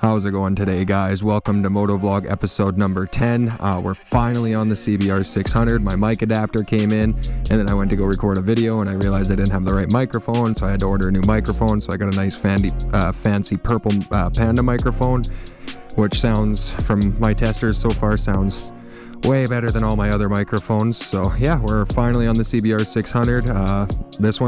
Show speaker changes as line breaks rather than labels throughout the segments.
How's it going today, guys? Welcome to MOTOVLOG episode number 10. We're finally on the CBR 600. My mic adapter came in, and then I went to go record a video, and I realized I didn't have the right microphone, so I had to order a new microphone. So I got a nice fancy purple Panda microphone, which sounds, from my testers so far, sounds way better than all my other microphones. So yeah, we're finally on the CBR 600. This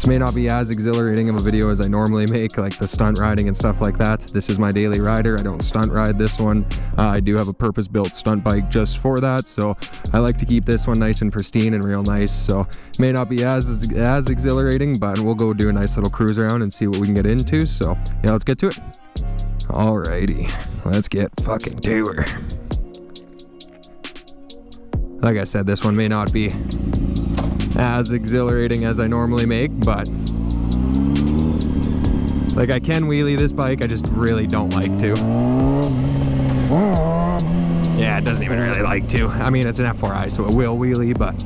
may not be as exhilarating of a video as I normally make, like the stunt riding and stuff like that. This is my daily rider. I don't stunt ride this one. I do have a purpose-built stunt bike just for that, so I like to keep this one nice and pristine and real nice. So may not be as exhilarating, but we'll go do a nice little cruise around and see what we can get into. So yeah, let's get to it. Alrighty, let's get fucking to her. Like I said, this one may not be as exhilarating as I normally make, but like, I can wheelie this bike, I just really don't like to. Yeah, it doesn't even really like to. I mean, it's an F4i, so it will wheelie, but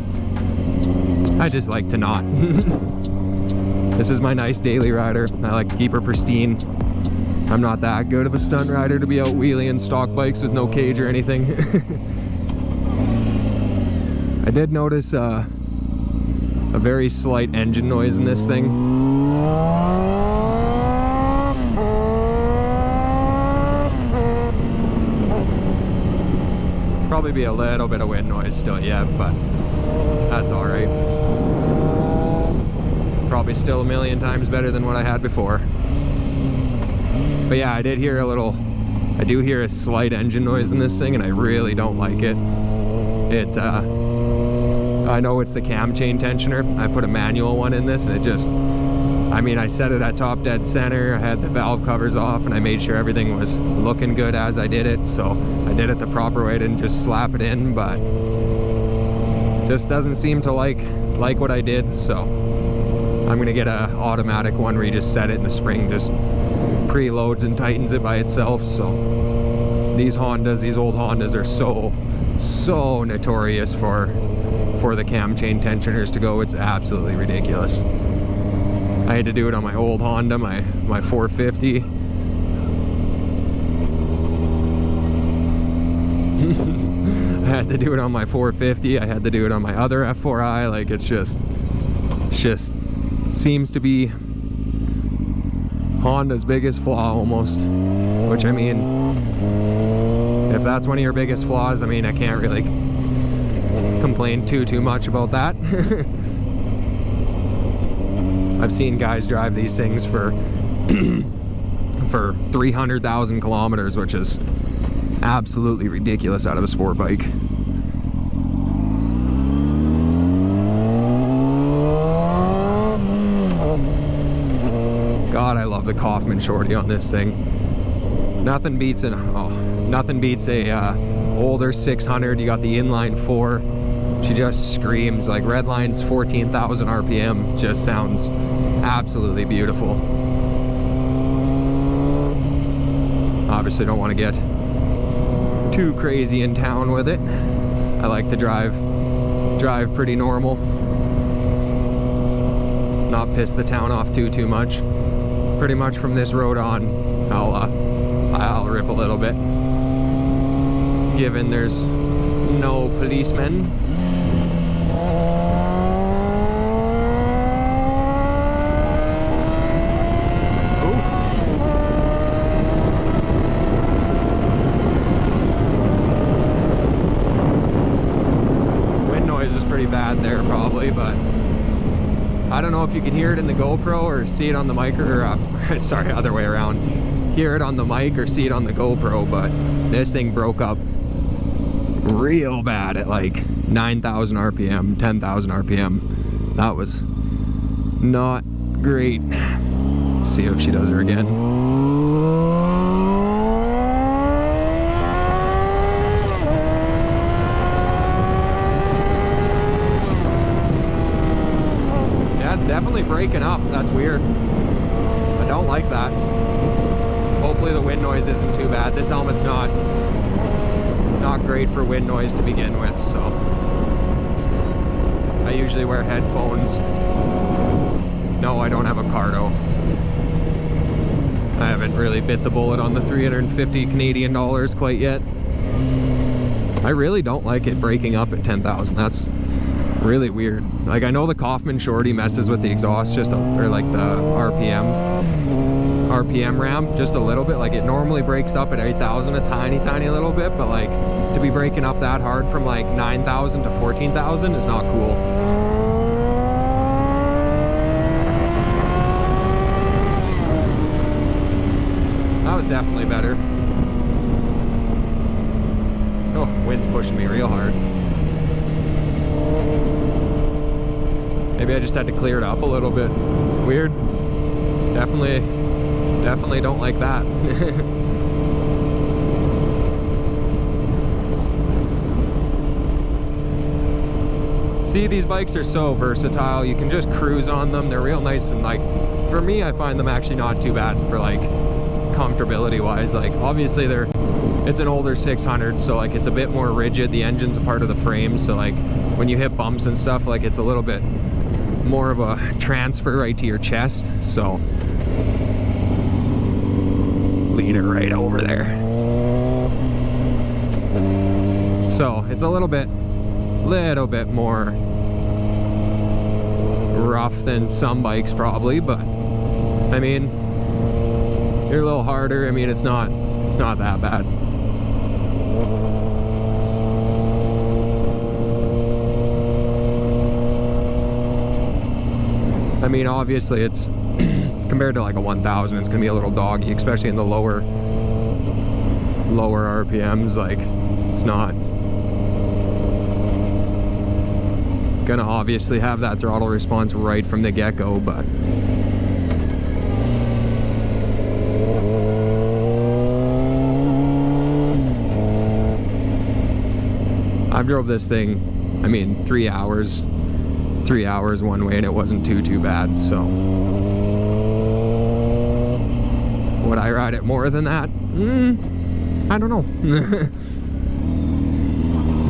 I just like to not. This is my nice daily rider. I like to keep her pristine. I'm not that good of a stunt rider to be out wheeling stock bikes with no cage or anything. I did notice a very slight engine noise in this thing. Probably be a little bit of wind noise still yet, but that's alright. Probably still a million times better than what I had before. But yeah, I do hear a slight engine noise in this thing, and I really don't like it. I know it's the cam chain tensioner. I put a manual one in this, and it just, I mean, I set it at top dead center. I had the valve covers off, and I made sure everything was looking good as I did it. So I did it the proper way. I didn't just slap it in, but just doesn't seem to like what I did. So I'm gonna get a automatic one where you just set it and the spring just preloads and tightens it by itself. So these old Hondas are so notorious for the cam chain tensioners to go. It's absolutely ridiculous. I had to do it on my old Honda, my 450. I had to do it on my 450. I had to do it on my other F4i. Like, it's just seems to be Honda's biggest flaw almost. Which, I mean, if that's one of your biggest flaws, I mean, I can't really complain too much about that. I've seen guys drive these things for 300,000 kilometers, which is absolutely ridiculous out of a sport bike. God, I love the Kaufman shorty on this thing. Nothing beats a older 600. You got the inline 4. She just screams. Like, Redline's 14,000 RPM just sounds absolutely beautiful. Obviously don't want to get too crazy in town with it. I like to drive pretty normal, not piss the town off too much. Pretty much from this road on, I'll rip a little bit, given there's no policemen. Wind noise is pretty bad there probably, but I don't know if you can hear it in the GoPro or see it on the mic, or sorry, other way around. Hear it on the mic or see it on the GoPro, but this thing broke up real bad at like 9,000 RPM, 10,000 RPM. That was not great. Let's see if she does her again. Yeah, it's definitely breaking up. That's weird. I don't like that. Hopefully the wind noise isn't too bad. This helmet's not great for wind noise to begin with, so I usually wear headphones. No, I don't have a Cardo. I haven't really bit the bullet on the 350 Canadian dollars quite yet. I really don't like it breaking up at 10,000. That's really weird. Like, I know the Kaufman Shorty messes with the exhaust just or like the RPM ramp just a little bit. Like, it normally breaks up at 8,000 a tiny little bit, but like to be breaking up that hard from like 9,000 to 14,000 is not cool. That was definitely better. Oh, wind's pushing me real hard. Maybe I just had to clear it up a little bit. Weird. Definitely don't like that. See, these bikes are so versatile. You can just cruise on them. They're real nice, and like, for me, I find them actually not too bad for like comfortability wise. Like, obviously it's an older 600, so like it's a bit more rigid. The engine's a part of the frame, so like when you hit bumps and stuff, like it's a little bit more of a transfer right to your chest. So lean it right over there. So it's a little bit more rough than some bikes probably, but I mean, you're a little harder. I mean, it's not that bad. I mean, obviously it's compared to like a 1000, it's gonna be a little doggy, especially in the lower RPMs. Like, it's not gonna obviously have that throttle response right from the get-go, but I've drove this thing, I mean, 3 hours one way, and it wasn't too bad. So would I ride it more than that? I don't know.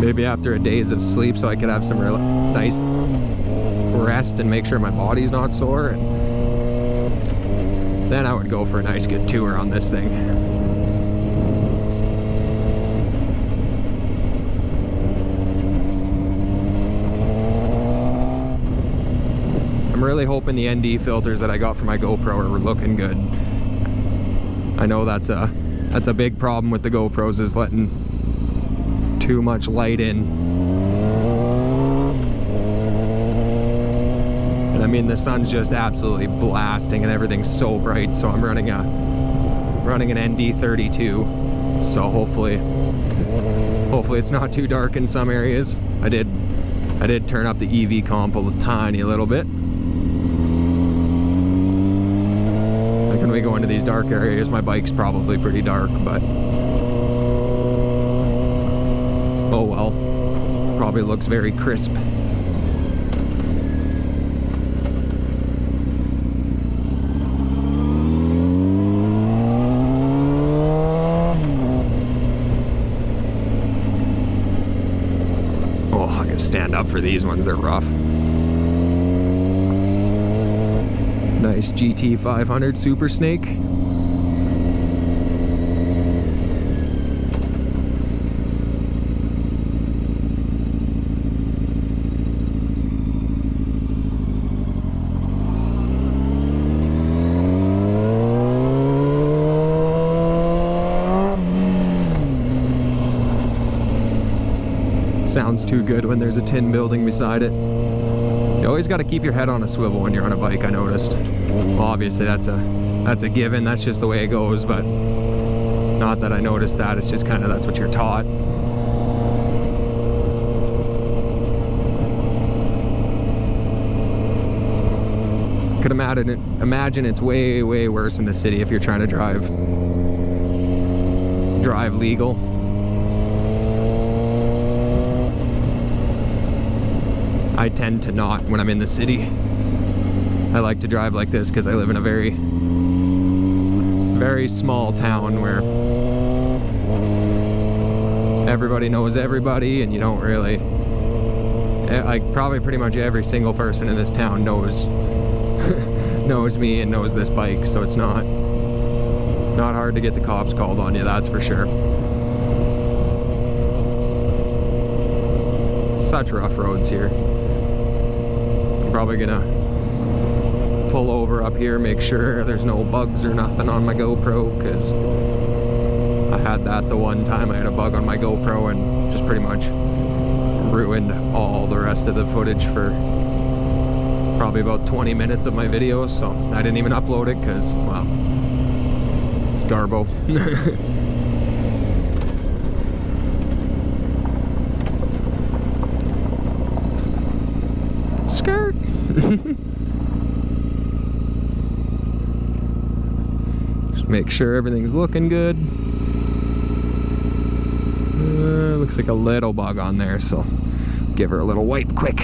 Maybe after a days of sleep, so I could have some real nice rest and make sure my body's not sore, and then I would go for a nice good tour on this thing. I'm really hoping the ND filters that I got for my GoPro are looking good. I know that's a big problem with the GoPros, is letting too much light in. And I mean, the sun's just absolutely blasting and everything's so bright, so I'm running an ND32. So hopefully it's not too dark in some areas. I did turn up the EV comp a tiny little bit. When we go into these dark areas, my bike's probably pretty dark, but oh well, probably looks very crisp. Oh, I gotta stand up for these ones, they're rough. Nice GT 500 Super Snake. Sounds too good when there's a tin building beside it. You always got to keep your head on a swivel when you're on a bike, I noticed. Well, obviously that's a given, that's just the way it goes, but not that I noticed that, it's just kind of, that's what you're taught. Could imagine it's way worse in the city if you're trying to drive legal. I tend to not when I'm in the city. I like to drive like this because I live in a very small town where everybody knows everybody, and you don't really, like, probably pretty much every single person in this town knows knows me and knows this bike, so it's not Not hard to get the cops called on you, that's for sure. Such rough roads here. I'm probably gonna pull over up here, make sure there's no bugs or nothing on my GoPro, because I had that the one time. I had a bug on my GoPro and just pretty much ruined all the rest of the footage for probably about 20 minutes of my videos, so I didn't even upload it because, well, it's garbo. Skirt! Just make sure everything's looking good. Looks like a little bug on there, so give her a little wipe quick.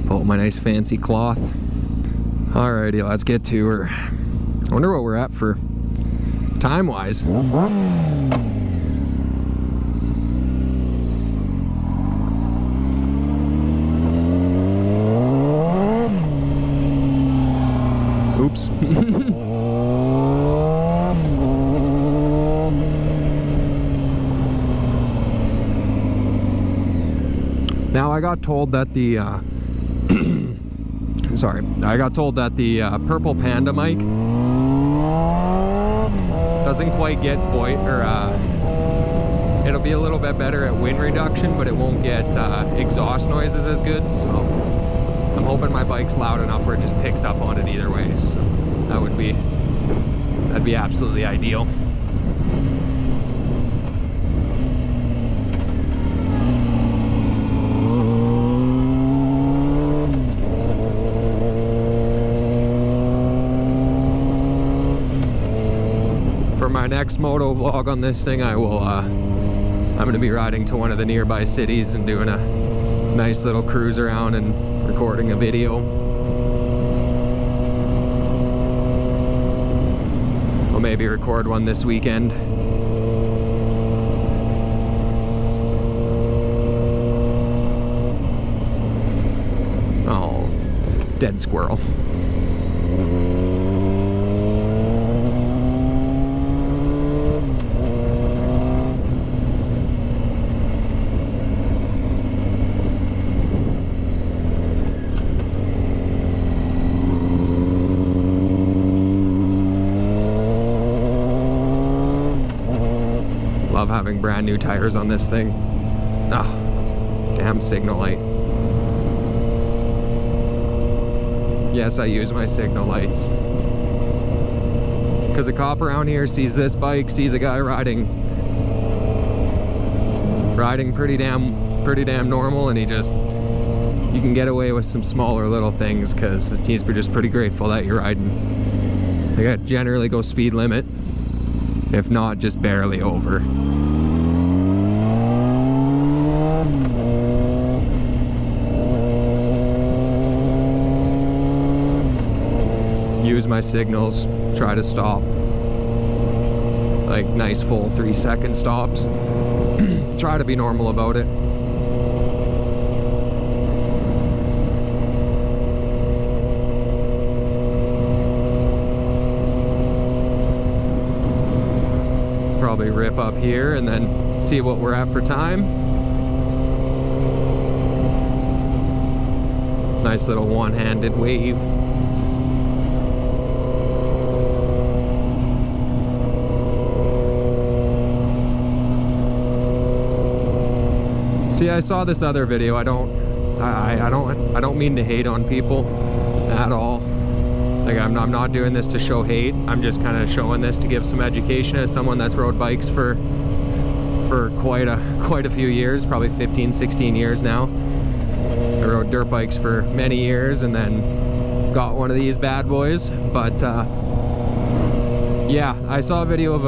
Pull out my nice fancy cloth. Alrighty, let's get to her. I wonder what we're at for time-wise. Oops. Now I got told that the I got told that the Purple Panda mic doesn't quite get voice, or it'll be a little bit better at wind reduction, but it won't get exhaust noises as good. So I'm hoping my bike's loud enough where it just picks up on it either way. So that'd be absolutely ideal. My next moto vlog on this thing, I'm going to be riding to one of the nearby cities and doing a nice little cruise around and recording a video. I'll maybe record one this weekend. Oh, dead squirrel. Love having brand new tires on this thing. Ah, damn signal light. Yes, I use my signal lights. Because a cop around here sees this bike, sees a guy riding pretty damn normal, and you can get away with some smaller little things because he's just pretty grateful that you're riding. Like, I generally go speed limit, if not just barely over. Use my signals, try to stop. Like nice full 3-second stops. Try to be normal about it. Probably rip up here and then see what we're at for time. Nice little one-handed wave. See, I saw this other video. I don't mean to hate on people at all. Like, I'm not doing this to show hate. I'm just kind of showing this to give some education as someone that's rode bikes for quite a few years, probably 15, 16 years now. I rode dirt bikes for many years and then got one of these bad boys. But yeah, I saw a video of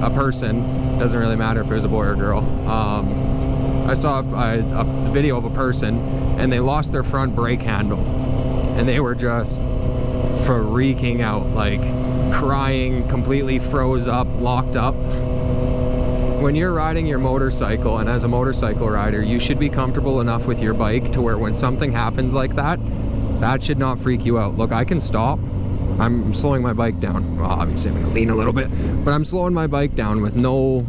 a person. Doesn't really matter if it was a boy or girl. I saw a video of a person and they lost their front brake handle and they were just freaking out, like crying, completely froze up, locked up. When you're riding your motorcycle, and as a motorcycle rider, you should be comfortable enough with your bike to where when something happens like that, that should not freak you out. Look, I can stop, I'm slowing my bike down. Well, obviously I'm gonna lean a little bit, but I'm slowing my bike down with no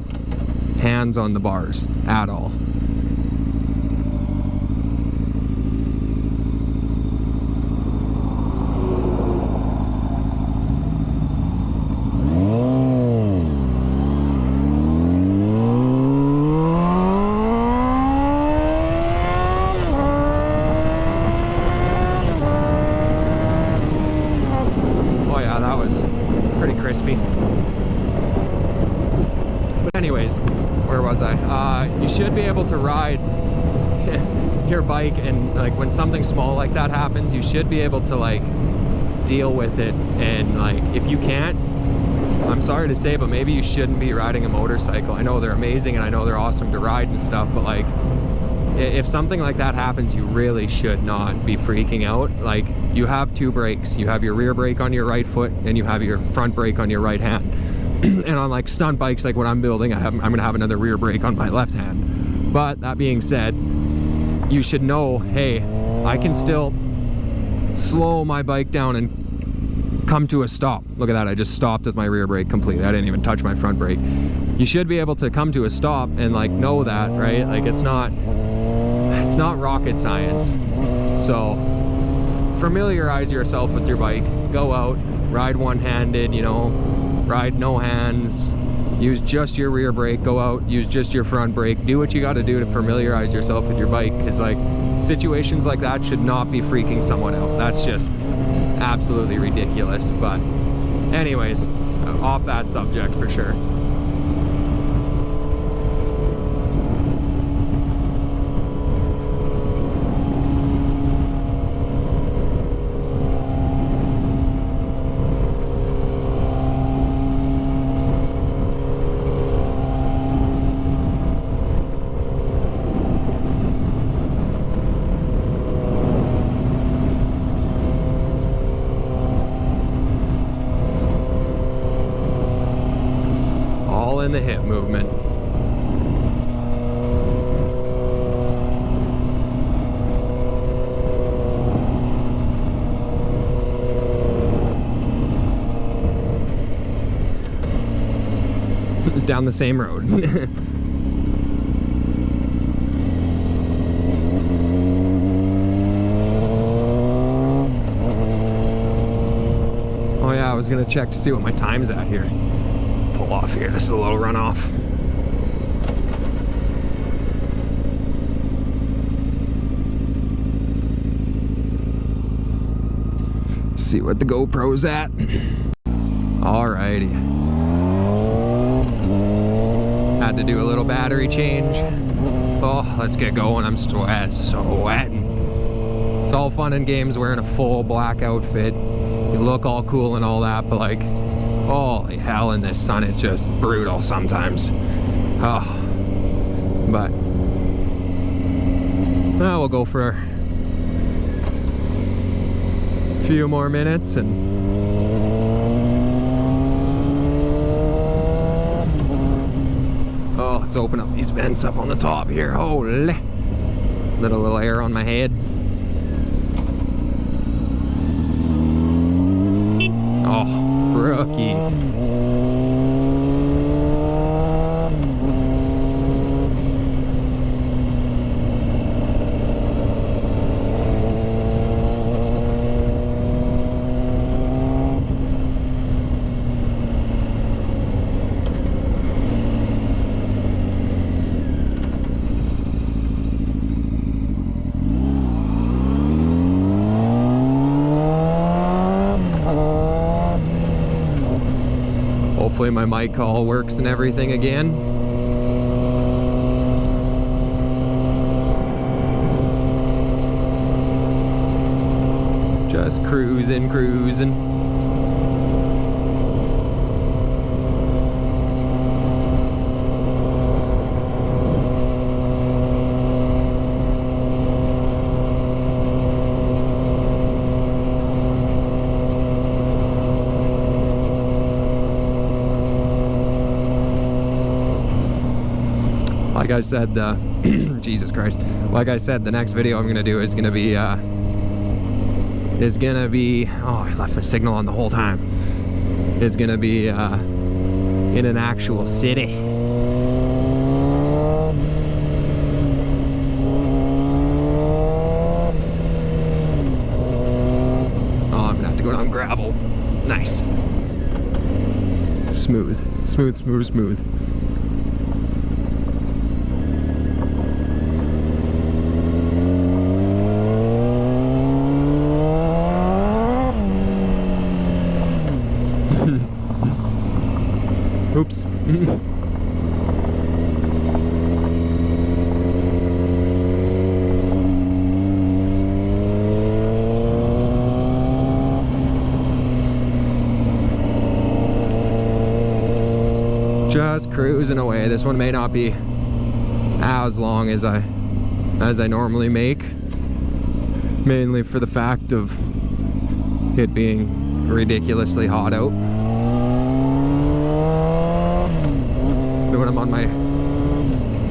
hands on the bars at all.
But anyways, where was I? You should be able to ride your bike, and like when something small like that happens, you should be able to like deal with it. And like if you can't, I'm sorry to say, but maybe you shouldn't be riding a motorcycle. I know they're amazing and I know they're awesome to ride and stuff, but like if something like that happens, you really should not be freaking out. Like, you have two brakes. You have your rear brake on your right foot and you have your front brake on your right hand. And on like stunt bikes like what I'm building, I'm gonna have another rear brake on my left hand. But that being said, you should know, hey, I can still slow my bike down and come to a stop. Look at that, I just stopped with my rear brake completely. I didn't even touch my front brake. You should be able to come to a stop and like know that, right? Like it's not rocket science. So familiarize yourself with your bike. Go out, ride one-handed, you know, ride no hands, use just your rear brake, go out, use just your front brake. Do what you got to do to familiarize yourself with your bike, because like situations like that should not be freaking someone out. That's just absolutely ridiculous. But anyways, off that subject for sure. In the hip movement. Down the same road. Oh yeah, I was gonna check to see what my time's at here. Pull off here, just a little runoff. See what the GoPro's at. Alrighty. Had to do a little battery change. Oh, let's get going. I'm sweating. It's all fun and games wearing a full black outfit. You look all cool and all that, but like, holy hell, in this sun, it's just brutal sometimes. Oh, but we'll go for a few more minutes and oh, let's open up these vents up on the top here. Holy, let a little air on my head. Oh, rookie. Hopefully my mic all works and everything again. Just cruising. Like I said, Jesus Christ. Like I said, the next video I'm gonna do is gonna be is gonna be, oh, I left my signal on the whole time, is gonna be in an actual city. Oh, I'm gonna have to go down gravel. Nice. Smooth, smooth, smooth, smooth. Oops. Just cruising away. This one may not be as long as I normally make, mainly for the fact of it being ridiculously hot out. When I'm on my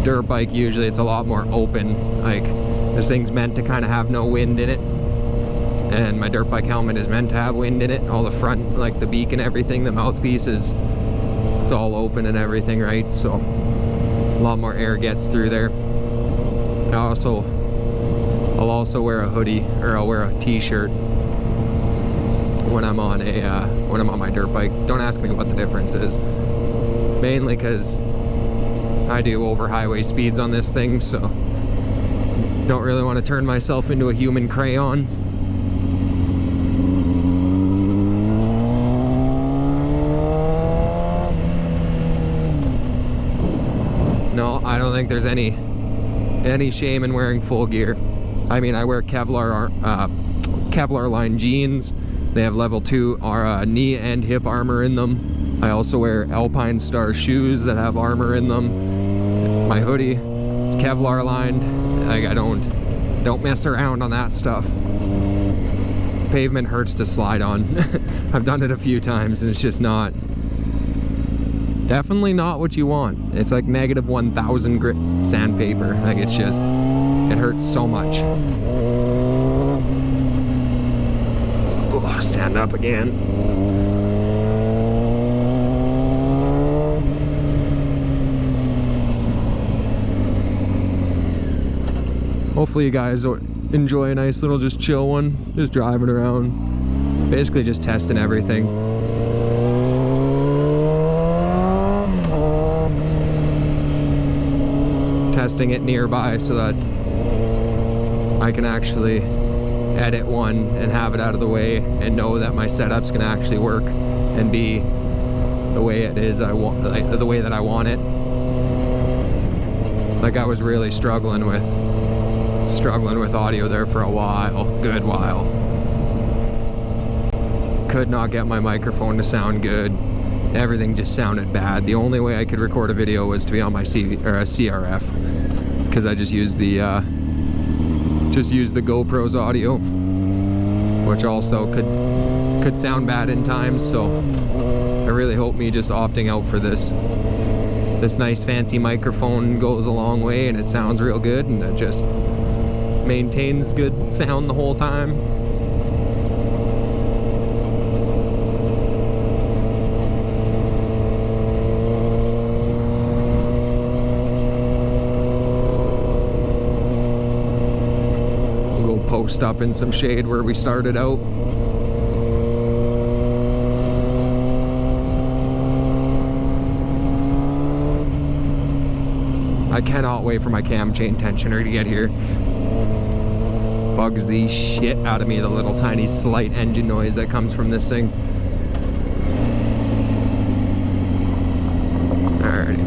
dirt bike, usually it's a lot more open. Like, this thing's meant to kind of have no wind in it, and my dirt bike helmet is meant to have wind in it. All the front, like the beak and everything, the mouthpiece is, it's all open and everything, right? So a lot more air gets through there. I'll also wear a hoodie, or I'll wear a t-shirt when I'm on my dirt bike. Don't ask me what the difference is. Mainly because I do over highway speeds on this thing, so don't really want to turn myself into a human crayon. No, I don't think there's any shame in wearing full gear. I mean, I wear Kevlar line jeans. They have level 2 knee and hip armor in them. I also wear Alpine Star shoes that have armor in them. My hoodie is Kevlar lined. Like, I don't mess around on that stuff. Pavement hurts to slide on. I've done it a few times and it's just definitely not what you want. It's like negative 1,000 grit sandpaper. Like, it's just, it hurts so much. Oh, stand up again. Hopefully you guys enjoy a nice little just chill one, just driving around, basically just testing everything. Testing it nearby so that I can actually edit one and have it out of the way and know that my setup's gonna actually work and be the way it is the way that I want it. Like, I was really struggling with audio there for a while, good while. Could not get my microphone to sound good. Everything just sounded bad. The only way I could record a video was to be on my CRF, because I just used the GoPro's audio, which also could sound bad in times. So I really hope me just opting out for this nice fancy microphone goes a long way and it sounds real good and it just maintains good sound the whole time. We'll go post up in some shade where we started out. I cannot wait for my cam chain tensioner to get here. Bugs the shit out of me, the little tiny slight engine noise that comes from this thing. Alrighty.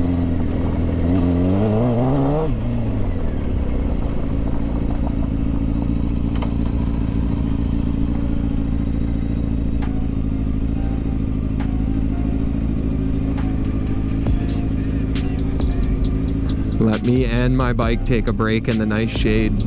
Let me and my bike take a break in the nice shade.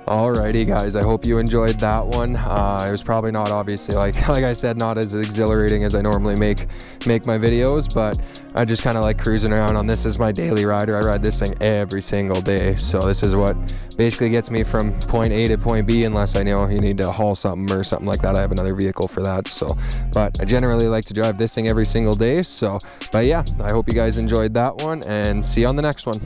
Alrighty guys, I hope you enjoyed that one. It was probably not, obviously, like I said, not as exhilarating as I normally make my videos, but I just kind of like cruising around on this. Is my daily rider. I ride this thing every single day, so this is what basically gets me from point A to point B, unless I know you need to haul something or something like that. I have another vehicle for that. So, but I generally like to drive this thing every single day. So, but yeah, I hope you guys enjoyed that one, and see you on the next one.